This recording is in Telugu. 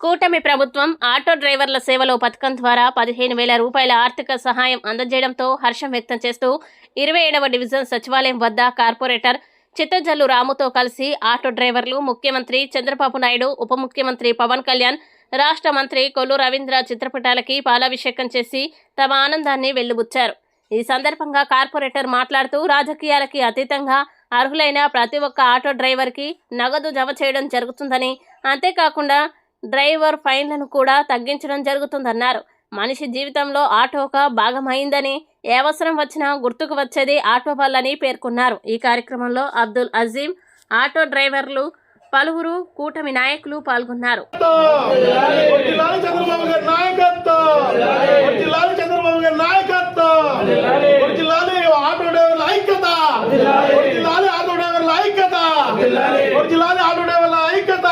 కూటమి ప్రభుత్వం ఆటో డ్రైవర్ల సేవలో పథకం ద్వారా 15,000 రూపాయల ఆర్థిక సహాయం అందజేయడంతో హర్షం వ్యక్తం చేస్తూ 27వ డివిజన్ సచివాలయం వద్ద కార్పొరేటర్ చిత్తజల్లు రాముతో కలిసి ఆటో డ్రైవర్లు ముఖ్యమంత్రి చంద్రబాబు నాయుడు, ఉప ముఖ్యమంత్రి పవన్ కళ్యాణ్, రాష్ట్ర మంత్రి కొల్లు రవీంద్ర చిత్రపటాలకి పాలాభిషేకం చేసి తమ ఆనందాన్ని వెళ్లిబుచ్చారు. ఈ సందర్భంగా కార్పొరేటర్ మాట్లాడుతూ రాజకీయాలకి అతీతంగా అర్హులైన ప్రతి ఒక్క ఆటో డ్రైవర్కి నగదు జమ చేయడం జరుగుతుందని, అంతేకాకుండా డ్రైవర్ ఫైన్లను కూడా తగ్గించడం జరుగుతుందన్నారు. మనిషి జీవితంలో ఆటో ఒక భాగమైందని, ఏ అవసరం వచ్చినా గుర్తుకు వచ్చేది ఆటో వల్లని పేర్కొన్నారు. ఈ కార్యక్రమంలో అబ్దుల్ అజీం, ఆటో డ్రైవర్లు, పలువురు కూటమి నాయకులు పాల్గొన్నారు. ఆటో డ్రైవర్ల ఐక్యత